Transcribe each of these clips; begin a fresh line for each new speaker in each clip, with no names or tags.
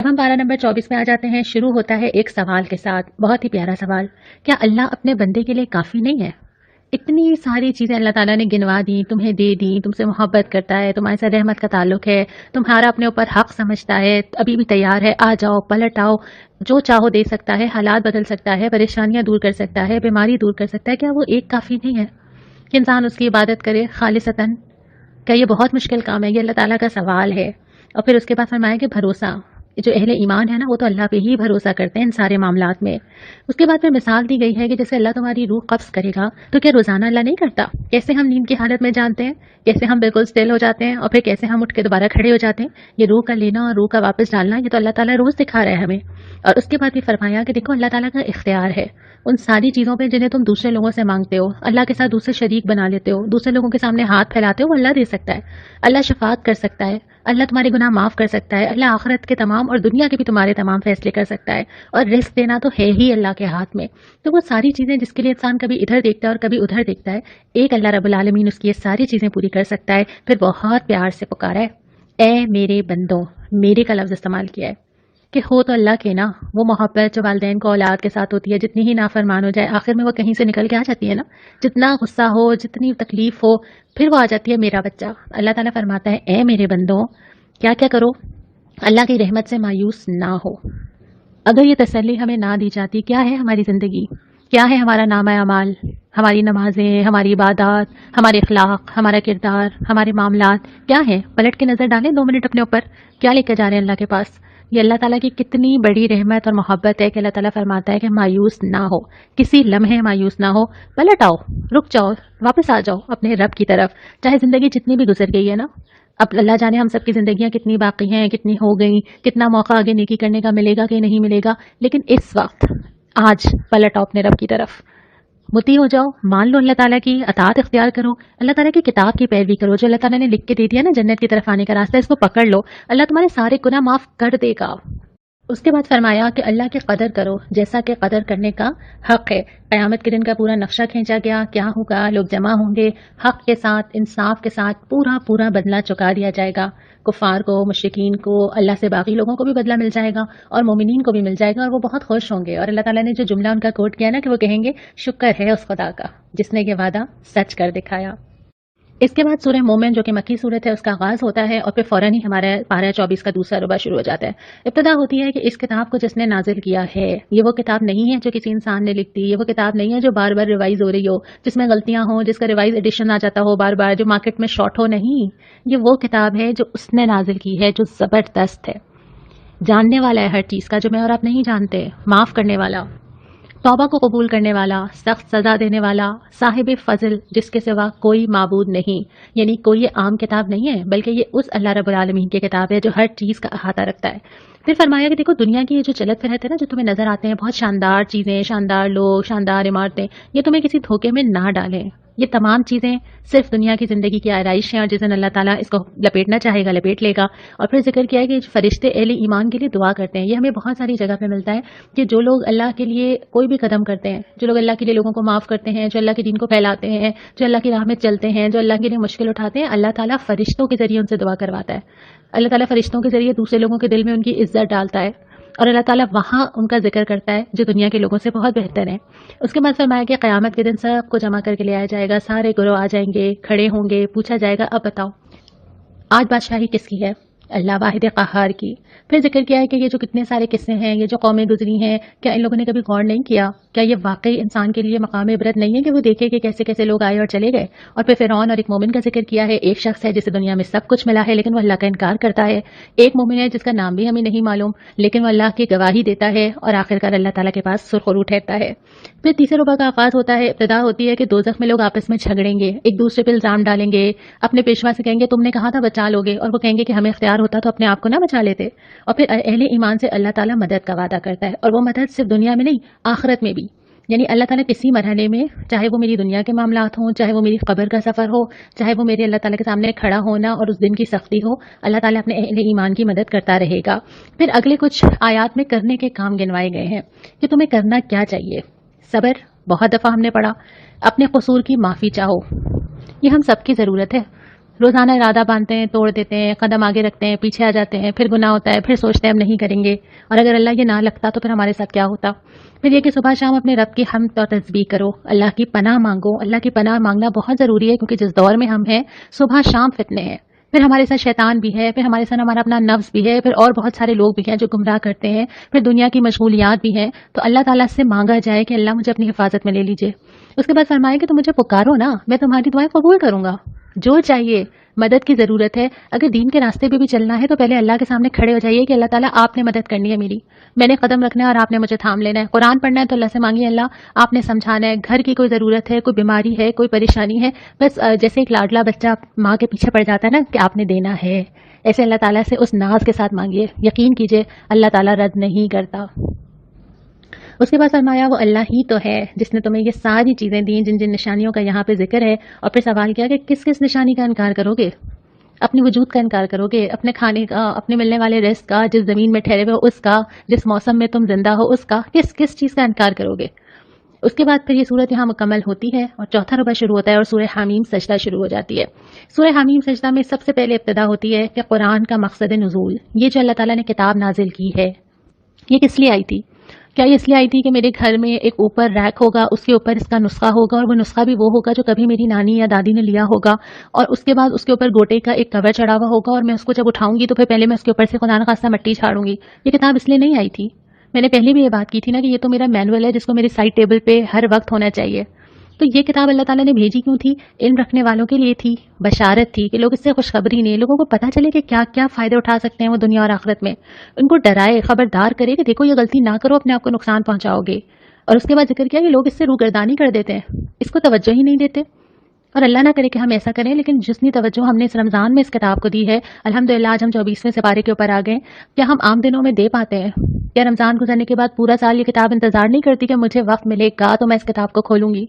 हम पारा नंबर 24 में आ जाते हैं। शुरू होता है एक सवाल के साथ, बहुत ही प्यारा सवाल। क्या अल्लाह अपने बंदे के लिए काफ़ी नहीं है? इतनी सारी चीज़ें अल्लाह ताला ने गिनवा दी, तुम्हें दे दी, तुमसे मोहब्बत करता है, तुम्हारे साथ रहमत का ताल्लुक है, तुम्हारा अपने ऊपर हक समझता है, अभी भी तैयार है, आ जाओ, पलट आओ, जो चाहो दे सकता है, हालात बदल सकता है, परेशानियां दूर कर सकता है, बीमारी दूर कर सकता है। क्या वो एक काफ़ी नहीं है कि इंसान उसकी इबादत करे खालिसतन? क्या ये बहुत मुश्किल काम है? ये अल्लाह ताला का सवाल है। और फिर उसके बाद फरमाया कि भरोसा, जो अहले ईमान है ना, वो तो अल्लाह पे ही भरोसा करते हैं इन सारे मामलात में। उसके बाद फिर मिसाल दी गई है कि जैसे अल्लाह तुम्हारी रूह कब्ज़ करेगा, तो क्या रोज़ाना अल्लाह नहीं करता? कैसे हम नींद की हालत में जानते हैं, कैसे हम बिल्कुल स्टिल हो जाते हैं और फिर कैसे हम उठ के दोबारा खड़े हो जाते हैं। ये रूह का लेना और रूह का वापस डालना, ये तो अल्लाह ताला रोज़ दिखा रहा है हमें। और उसके बाद भी फरमाया कि देखो, अल्लाह ताला का इख्तियार है उन सारी चीज़ों पे जिन्हें तुम दूसरे लोगों से मांगते हो, अल्लाह के साथ दूसरे शरीक बना लेते हो, दूसरे लोगों के सामने हाथ फैलाते हो, वो अल्लाह दे सकता है। अल्लाह शफाअत कर सकता है, अल्लाह तुम्हारे गुनाह माफ़ कर सकता है, अल्लाह आखिरत के तमाम और दुनिया के भी तुम्हारे तमाम फैसले कर सकता है। और रिस्क देना तो है ही अल्लाह के हाथ में। तो वो सारी चीज़ें जिसके लिए इंसान कभी इधर देखता है और कभी उधर देखता है, एक अल्लाह रब्बुल आलमीन उसकी ये सारी चीज़ें पूरी कर सकता है। फिर बहुत प्यार से पुकारा है, ए मेरे बंदों, मेरे का लफ्ज़ इस्तेमाल किया है कि हो तो अल्लाह के ना। वो मोहब्बत जो वालिदैन को औलाद के साथ होती है, जितनी ही नाफरमान हो जाए, आखिर में वो कहीं से निकल के आ जाती है ना। जितना गुस्सा हो, जितनी तकलीफ हो, फिर वो आ जाती है मेरा बच्चा। अल्लाह ताला फरमाता है, ए मेरे बंदों, क्या क्या करो, अल्लाह की रहमत से मायूस ना हो। अगर ये तसल्ली हमें ना दी जाती, क्या है हमारी ज़िंदगी, क्या है हमारा नामा अमाल, हमारी नमाजें, हमारी इबादत, हमारे अखलाक, हमारा किरदार, हमारे मामलात क्या है? पलट के नज़र डालें 2 मिनट अपने ऊपर, क्या लेकर जा रहे हैं अल्लाह के पास? ये अल्लाह ताला की कितनी बड़ी रहमत और मोहब्बत है कि अल्लाह ताला फरमाता है कि मायूस ना हो, किसी लम्हे मायूस ना हो, पलट आओ, रुक जाओ, वापस आ जाओ अपने रब की तरफ। चाहे ज़िंदगी जितनी भी गुजर गई है ना, अब अल्लाह जाने हम सबकी ज़िंदगियाँ कितनी बाकी हैं, कितनी हो गई, कितना मौका आगे नेकी करने का मिलेगा कि नहीं मिलेगा, लेकिन इस वक्त आज पलट आओ अपने रब की तरफ, मुती हो जाओ, मान लो अल्लाह ताला की, अतात इख्तियार करो, अल्लाह ताला की किताब की पैरवी करो, जो अल्लाह ताला ने लिख के दे दिया ना जन्नत की तरफ आने का रास्ता, इसको पकड़ लो, अल्लाह तुम्हारे सारे गुनाह माफ़ कर देगा। उसके बाद फरमाया कि अल्लाह की कदर करो जैसा कि कदर करने का हक है। क़यामत के दिन का पूरा नक्शा खींचा गया, क्या होगा, लोग जमा होंगे, हक के साथ, इंसाफ के साथ पूरा पूरा बदला चुका दिया जाएगा। कुफ़ार को, मुश्रिकीन को, अल्लाह से बाकी लोगों को भी बदला मिल जाएगा और मोमिनीन को भी मिल जाएगा, और वो बहुत खुश होंगे। और अल्लाह ताला ने जो जुमला उनका कोट किया ना, कि वो कहेंगे शुक्र है उस खुदा का जिसने ये वादा सच कर दिखाया। इसके बाद सूरह मोमिन, जो कि मक्की सूरत है, उसका आगाज़ होता है और फिर फ़ौरन ही हमारा पारा 24 का दूसरा रुबा शुरू हो जाता है। इब्तिदा होती है कि इस किताब को जिसने नाजिल किया है, ये वो किताब नहीं है जो किसी इंसान ने लिख दी, ये वो किताब नहीं है जो बार बार रिवाइज़ हो रही हो, जिसमें गलतियाँ हों, जिसका रिवाइज़ एडिशन आ जाता हो बार बार, जो मार्केट में शॉर्ट हो। नहीं, ये वो किताब है जो उसने नाजिल की है, जो ज़बरदस्त है, जानने वाला है हर चीज़ का, जो मैं और आप नहीं जानते, माफ़ करने वाला, तौबा को कबूल करने वाला, सख्त सज़ा देने वाला, साहिब फ़ज़ल, जिसके सिवा कोई माबूद नहीं। यानी कोई ये आम किताब नहीं है, बल्कि ये उस अल्लाह रब्बुल आलमीन की किताब है जो हर चीज़ का अहाता रखता है। फिर फरमाया कि देखो, दुनिया की ये जो चलत फिरत है ना, जो तुम्हें नज़र आते हैं बहुत शानदार चीज़ें, शानदार लोग, शानदार इमारतें, ये तुम्हें किसी धोखे में ना डालें। ये तमाम चीज़ें सिर्फ दुनिया की ज़िंदगी की आराइश हैं, और जिस दिन अल्लाह ताला इसको लपेटना चाहेगा लपेट लेगा। और फिर जिक्र किया है कि फरिश्ते अहले ईमान के लिए दुआ करते हैं। ये हमें बहुत सारी जगह पे मिलता है कि जो लोग अल्लाह के लिए कोई भी कदम करते हैं, जो लोग अल्लाह के लिए लोगों को माफ़ करते हैं, जो अल्लाह के दीन को फैलाते हैं, जो अल्लाह की राह में चलते हैं, जो अल्लाह के लिए मुश्किल उठाते हैं, अल्लाह ताला फरिश्तों के ज़रिए उनसे दुआ करवाता है। अल्लाह ताला फरिश्तों के ज़रिए दूसरे लोगों के दिल में उनकी इज़्ज़त डालता है, और अल्लाह ताला वहाँ उनका जिक्र करता है जो दुनिया के लोगों से बहुत बेहतर है। उसके बाद फरमाया कि क़यामत के दिन सबको जमा करके ले आया जाएगा, सारे गुरोह आ जाएंगे, खड़े होंगे, पूछा जाएगा अब बताओ आज बादशाही किसकी है? अल्लाह वाहिद क़हार की। फिर जिक्र किया है कि ये जो कितने सारे किस्से हैं, ये जो कौमें गुजरी हैं, क्या इन लोगों ने कभी गौर नहीं किया? क्या ये वाकई इंसान के लिए मकाम इबरत नहीं है कि वो देखे कि कैसे कैसे लोग आए और चले गए? और फिर फ़िरौन और एक मोमिन का जिक्र किया है। एक शख्स है जिसे दुनिया में सब कुछ मिला है, लेकिन वो अल्लाह का इनकार करता है। एक मोमिन है जिसका नाम भी हमें नहीं मालूम, लेकिन वो अल्लाह की गवाही देता है और आखिरकार अल्लाह ताला के पास सुरखरू ठहरता है। फिर तीसरे रुबा का आगाज़ होता है। इब्तिदा होती है कि दोज़ख में लोग आपस में झगड़ेंगे, एक दूसरे पर इल्ज़ाम डालेंगे, अपने पेशवा से कहेंगे तुमने कहा था बचा लोगे, और वो कहेंगे कि हमें इख्तियार होता तो अपने आप को ना बचा लेते। और फिर अहले ईमान से अल्लाह ताला मदद का वादा करता है, और वो मदद सिर्फ दुनिया में नहीं, आखिरत में भी। यानी अल्लाह ताला किसी मरहले में, चाहे वो मेरी दुनिया के मामलात हों, चाहे वो मेरी कब्र का सफ़र हो, चाहे वो मेरे अल्लाह ताला के सामने खड़ा होना और उस दिन की सख्ती हो, अल्लाह ताला अपने अहले ईमान की मदद करता रहेगा। फिर अगले कुछ आयात में करने के काम गिनवाए गए हैं कि तुम्हें करना क्या चाहिए। सब्र, बहुत दफ़ा हमने पढ़ा, अपने कसूर की माफ़ी चाहो, ये हम सबकी ज़रूरत है। रोज़ाना इरादा बांधते हैं, तोड़ देते हैं, कदम आगे रखते हैं, पीछे आ जाते हैं, फिर गुनाह होता है, फिर सोचते हैं अब नहीं करेंगे, और अगर अल्लाह ये ना लगता तो फिर हमारे साथ क्या होता। फिर ये कि सुबह शाम अपने रब की हम्द और तस्बीह करो, अल्लाह की पनाह मांगो। अल्लाह की पनाह मांगना बहुत ज़रूरी है, क्योंकि जिस दौर में हम हैं सुबह शाम फितने हैं। फिर हमारे साथ शैतान भी है, फिर हमारे साथ हमारा अपना नफ्स भी है, फिर और बहुत सारे लोग भी हैं जो गुमराह करते हैं, फिर दुनिया की मशगूलियात भी हैं। तो अल्लाह ताला से मांगा जाए कि अल्लाह मुझे अपनी हिफाजत में ले लीजिए। उसके बाद फरमाया कि तुम मुझे पुकारो ना, मैं तुम्हारी दुआएं कबूल करूंगा। जो चाहिए, मदद की ज़रूरत है, अगर दीन के रास्ते पे भी चलना है तो पहले अल्लाह के सामने खड़े हो जाइए कि अल्लाह ताला आपने मदद करनी है मेरी, मैंने कदम रखना है और आपने मुझे थाम लेना है। कुरान पढ़ना है तो अल्लाह से मांगिए अल्लाह आपने समझाना है। घर की कोई ज़रूरत है, कोई बीमारी है, कोई परेशानी है, बस जैसे एक लाडला बच्चा माँ के पीछे पड़ जाता है ना कि आपने देना है, ऐसे अल्लाह ताला से उस नाज के साथ मांगिए। यकीन कीजिए अल्लाह ताला रद्द नहीं करता। उसके बाद फरमाया वो अल्लाह ही तो है जिसने तुम्हें ये सारी चीज़ें दी जिन जिन निशानियों का यहाँ पे जिक्र है। और फिर सवाल किया कि किस किस निशानी का इनकार करोगे, अपनी वजूद का इनकार करोगे, अपने खाने का, अपने मिलने वाले रिस्क का, जिस ज़मीन में ठहरे हुए हो उसका, जिस मौसम में तुम जिंदा हो उसका, किस किस चीज़ का इनकार करोगे। उसके बाद फिर ये सूरत यहाँ मुकम्मल होती है और चौथा रुबा शुरू होता है और सूरह हामीम सजदा शुरू हो जाती है। सूरह हामीम सजदा में सबसे पहले इब्तिदा होती है कि कुरान का मकसद नुज़ूल, ये जो अल्लाह ताला ने किताब नाजिल की है ये किस लिए आई थी। क्या ये इसलिए आई थी कि मेरे घर में एक ऊपर रैक होगा, उसके ऊपर इसका नुस्खा होगा, और वो नुस्खा भी वो होगा जो कभी मेरी नानी या दादी ने लिया होगा, और उसके बाद उसके ऊपर गोटे का एक कवर चढ़ा हुआ होगा, और मैं उसको जब उठाऊंगी तो फिर पहले मैं उसके ऊपर से खुदा न खास्ता मिट्टी झाड़ूंगी। ये किताब इसलिए नहीं आई थी। मैंने पहले भी ये बात की थी ना कि ये तो मेरा मैनुअल है जिसको मेरे साइड टेबल पे हर वक्त होना चाहिए। तो ये किताब अल्लाह ताला ने भेजी क्यों थी? इल्म रखने वालों के लिए थी, बशारत थी कि लोग इससे खुशखबरी नहीं, लोगों को पता चले कि क्या क्या फ़ायदे उठा सकते हैं वो दुनिया और आखिरत में। उनको डराए, खबरदार करे कि देखो ये गलती ना करो, अपने आप को नुकसान पहुंचाओगे। और उसके बाद जिक्र किया कि लोग इससे रूगर्दानी कर देते हैं, इसको तवज्जो ही नहीं देते। और अल्लाह ना करे कि हम ऐसा करें, लेकिन जितनी तवज्जो हमने इस रमज़ान में इस किताब को दी है, अल्हम्दुलिल्लाह आज हम 24वें सिपारे के ऊपर आ गए। क्या हम आम दिनों में दे पाते हैं? क्या रमज़ान गुजरने के बाद पूरा साल ये किताब इंतज़ार नहीं करती कि मुझे वक्त मिलेगा तो मैं इस किताब को खोलूंगी?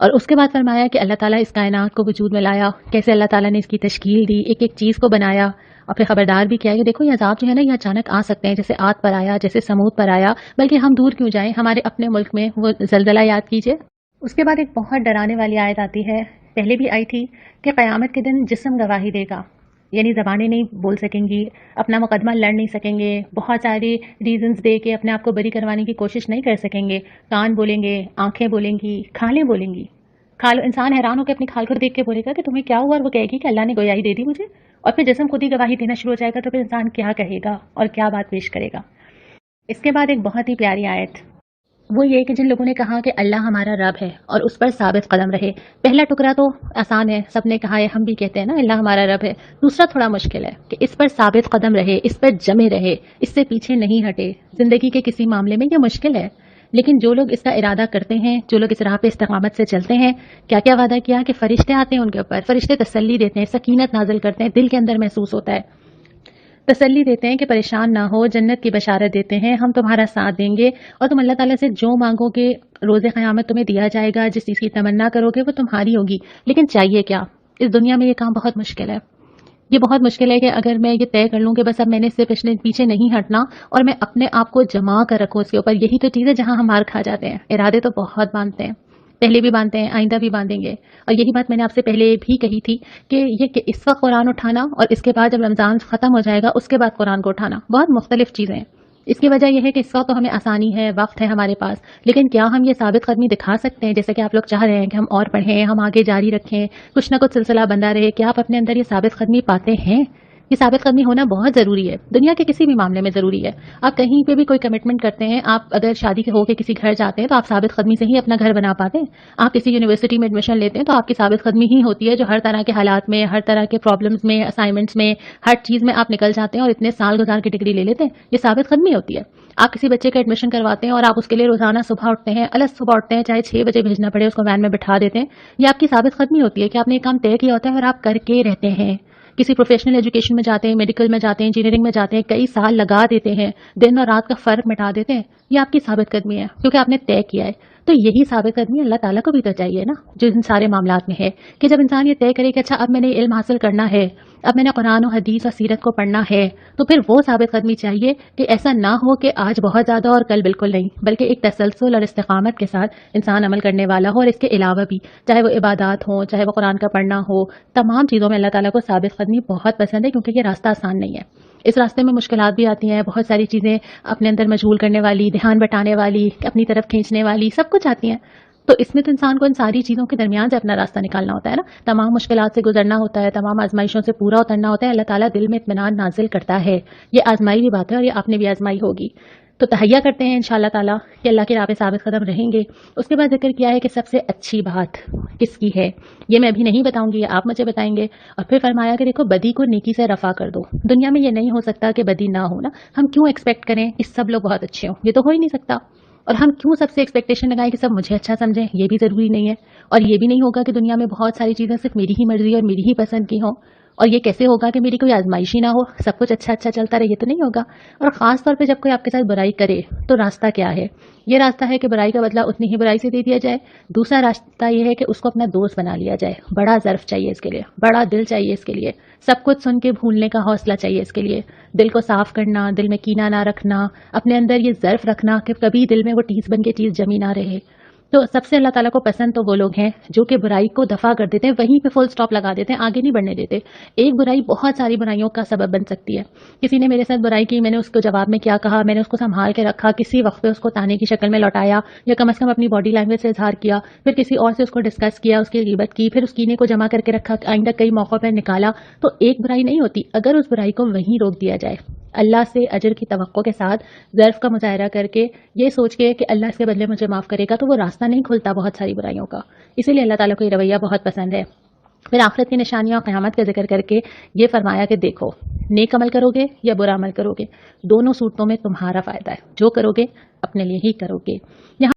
और उसके बाद फरमाया कि अल्लाह ताला इस कायनात को वजूद में लाया, कैसे अल्लाह ताला ने इसकी तश्कील दी, एक एक चीज़ को बनाया, और फिर खबरदार भी किया कि देखो ये अजाब जो है ना ये अचानक आ सकते हैं, जैसे आद पर आया, जैसे समूद पर आया, बल्कि हम दूर क्यों जाएं, हमारे अपने मुल्क में वो जलजला याद कीजिए। उसके बाद एक बहुत डराने वाली आयत आती है, पहले भी आई थी, कि क़यामत के दिन जिस्म गवाही देगा, यानी ज़बानें नहीं बोल सकेंगी, अपना मुकदमा लड़ नहीं सकेंगे, बहुत सारे रीजंस दे के अपने आप को बरी करवाने की कोशिश नहीं कर सकेंगे। कान बोलेंगे, आंखें बोलेंगी, खालें बोलेंगी। खाल इंसान हैरान होकर अपनी खाल को देख के बोलेगा कि तुम्हें क्या हुआ, और वो कहेगी कि अल्लाह ने गोयाई दे दी मुझे। और फिर जिस्म खुद ही गवाही देना शुरू हो जाएगा, तो फिर इंसान क्या कहेगा और क्या बात पेश करेगा। इसके बाद एक बहुत ही प्यारी आयत, वो ये कि जिन लोगों ने कहा कि अल्लाह हमारा रब है और उस पर साबित कदम रहे। पहला टुकड़ा तो आसान है, सबने कहा है, हम भी कहते हैं ना अल्लाह हमारा रब है। दूसरा थोड़ा मुश्किल है कि इस पर साबित कदम रहे, इस पर जमे रहे, इससे पीछे नहीं हटे। जिंदगी के किसी मामले में ये मुश्किल है, लेकिन जो लोग इसका इरादा करते हैं, जो लोग इस राह पे इस्तिकामत से चलते हैं, क्या क्या वादा किया कि फरिश्ते आते हैं उनके ऊपर, फरिश्ते तसल्ली देते हैं, सकीनत नाजिल करते हैं, दिल के अंदर महसूस होता है, तसल्ली देते हैं कि परेशान ना हो, जन्नत की बशारत देते हैं, हम तुम्हारा साथ देंगे और तुम अल्लाह ताला से जो मांगोगे रोज़े क़यामत तुम्हें दिया जाएगा, जिस चीज़ की तमन्ना करोगे वो तुम्हारी होगी। लेकिन चाहिए क्या? इस दुनिया में ये काम बहुत मुश्किल है। ये बहुत मुश्किल है कि अगर मैं ये तय कर लूँ कि बस अब मैंने इससे पीछे नहीं हटना और मैं अपने आप को जमा कर रखूँ उसके ऊपर, यही तो चीज़ है जहाँ हम मार खा जाते हैं। इरादे तो बहुत बांधते हैं, पहले भी बांधते हैं, आइंदा भी बांधेंगे। और यही बात मैंने आपसे पहले भी कही थी कि ये कि इस वक्त कुरान उठाना और इसके बाद जब रमज़ान ख़त्म हो जाएगा उसके बाद कुरान को उठाना बहुत मुख्तलिफ चीज़ें हैं। इसकी वजह यह है कि इस वक्त तो हमें आसानी है, वक्त है हमारे पास, लेकिन क्या हम ये साबित कदमी दिखा सकते हैं, जैसे कि आप लोग चाह रहे हैं कि हम और पढ़ें, हम आगे जारी रखें, कुछ ना कुछ सिलसिला बंदा रहे, क्या आप अपने अंदर ये साबित कदमी पाते हैं? ये साबित कदमी होना बहुत ज़रूरी है, दुनिया के किसी भी मामले में ज़रूरी है। आप कहीं पे भी कोई कमिटमेंट करते हैं, आप अगर शादी के होकर किसी घर जाते हैं तो आप साबित कदमी से ही अपना घर बना पाते हैं। आप किसी यूनिवर्सिटी में एडमिशन लेते हैं तो आपकी साबित कदमी ही होती है जो हर तरह के हालात में, हर तरह के प्रॉब्लम्स में, असाइनमेंट्स में, हर चीज़ में आप निकल जाते हैं और इतने साल गुजार की डिग्री ले लेते हैं। ये साबित कदमी होती है। आप किसी बच्चे का एडमिशन करवाते हैं और आप उसके लिए रोजाना सुबह उठते हैं, अलग सुबह उठते हैं, चाहे 6 बजे भेजना पड़े, उसको वैन में बिठा देते हैं। ये आपकी साबित कदमी होती है कि आपने एक काम तय किया होता है और आप करके रहते हैं। किसी प्रोफेशनल एजुकेशन में जाते हैं, मेडिकल में जाते हैं, इंजीनियरिंग में जाते हैं, कई साल लगा देते हैं, दिन और रात का फ़र्क मिटा देते हैं। ये आपकी साबित कदमी है क्योंकि आपने तय किया है। तो यही साबित कदमी अल्लाह ताला को भी तो चाहिए ना, जो इन सारे मामलात में है, कि जब इंसान ये तय करे कि अच्छा अब मैंने इल्म हासिल करना है, اب میں نے قرآن و حدیث اور سیرت کو پڑھنا ہے تو پھر وہ ثابت قدمی چاہیے کہ ایسا نہ ہو کہ آج بہت زیادہ اور کل بالکل نہیں، بلکہ ایک تسلسل اور استقامت کے ساتھ انسان عمل کرنے والا ہو، اور اس کے علاوہ بھی چاہے وہ عبادات ہوں، چاہے وہ قرآن کا پڑھنا ہو، تمام چیزوں میں اللہ تعالیٰ کو ثابت قدمی بہت پسند ہے، کیونکہ یہ راستہ آسان نہیں ہے۔ اس راستے میں مشکلات بھی آتی ہیں، بہت ساری چیزیں اپنے اندر مشغول کرنے والی، دھیان بٹانے والی، اپنی طرف کھینچنے والی، سب کچھ آتی ہیں۔ تو اس میں تو انسان کو ان ساری چیزوں کے درمیان سے اپنا راستہ نکالنا ہوتا ہے نا، تمام مشکلات سے گزرنا ہوتا ہے، تمام آزمائشوں سے پورا اترنا ہوتا ہے۔ اللہ تعالیٰ دل میں اطمینان نازل کرتا ہے، یہ آزمائی بھی بات ہے، اور یہ آپ نے بھی آزمائی ہوگی۔ تو تہیہ کرتے ہیں انشاءاللہ تعالیٰ کہ اللہ کی راہ پہ ثابت قدم رہیں گے۔ اس کے بعد ذکر کیا ہے کہ سب سے اچھی بات کس کی ہے، یہ میں ابھی نہیں بتاؤں گی، یہ آپ مجھے بتائیں گے۔ اور پھر فرمایا کہ دیکھو بدی کو نیکی سے رفع کر دو۔ دنیا میں یہ نہیں ہو سکتا کہ بدی نہ ہو نا، ہم کیوں ایکسپیکٹ کریں کہ سب لوگ بہت اچھے ہوں، یہ تو ہو ہی نہیں سکتا۔ اور ہم کیوں سب سے ایکسپیکٹیشن لگائیں کہ سب مجھے اچھا سمجھیں، یہ بھی ضروری نہیں ہے۔ اور یہ بھی نہیں ہوگا کہ دنیا میں بہت ساری چیزیں صرف میری ہی مرضی اور میری ہی پسند کی ہوں۔ اور یہ کیسے ہوگا کہ میری کوئی آزمائش ہی نہ ہو، سب کچھ اچھا اچھا چلتا رہے، یہ تو نہیں ہوگا۔ اور خاص طور پہ جب کوئی آپ کے ساتھ برائی کرے تو راستہ کیا ہے؟ یہ راستہ ہے کہ برائی کا بدلہ اتنی ہی برائی سے دے دیا جائے۔ دوسرا راستہ یہ ہے کہ اس کو اپنا دوست بنا لیا جائے۔ بڑا ظرف چاہیے اس کے لیے، بڑا دل چاہیے اس کے لیے، سب کچھ سن کے بھولنے کا حوصلہ چاہیے اس کے لیے، دل کو صاف کرنا، دل میں کینہ نہ رکھنا، اپنے اندر یہ ظرف رکھنا کہ کبھی دل میں وہ ٹیس بن کے چیز جمی نہ رہے۔ تو سب سے اللہ تعالیٰ کو پسند تو وہ لوگ ہیں جو کہ برائی کو دفع کر دیتے ہیں، وہیں پہ فل سٹاپ لگا دیتے ہیں، آگے نہیں بڑھنے دیتے۔ ایک برائی بہت ساری برائیوں کا سبب بن سکتی ہے۔ کسی نے میرے ساتھ برائی کی، میں نے اس کو جواب میں کیا کہا، میں نے اس کو سنبھال کے رکھا، کسی وقت پہ اس کو تانے کی شکل میں لوٹایا، یا کم از کم اپنی باڈی لینگویج سے اظہار کیا، پھر کسی اور سے اس کو ڈسکس کیا، اس کی غیبت کی، پھر اس کینے کو جمع کر کے رکھا، آئندہ کئی موقعوں پر نکالا، تو ایک برائی نہیں ہوتی اگر اس برائی کو وہیں روک دیا جائے، اللہ سے اجر کی توقع کے ساتھ، ظرف کا مظاہرہ کر کے، یہ سوچ کے کہ اللہ اس کے بدلے مجھے معاف کرے گا، تو وہ راستہ نہیں کھلتا بہت ساری برائیوں کا۔ اسی لیے اللہ تعالیٰ کو یہ رویہ بہت پسند ہے۔ پھر آخرت کی نشانیاں اور قیامت کا ذکر کر کے یہ فرمایا کہ دیکھو، نیک عمل کرو گے یا برا عمل کرو گے، دونوں صورتوں میں تمہارا فائدہ ہے، جو کرو گے اپنے لیے ہی کرو گے۔ یہاں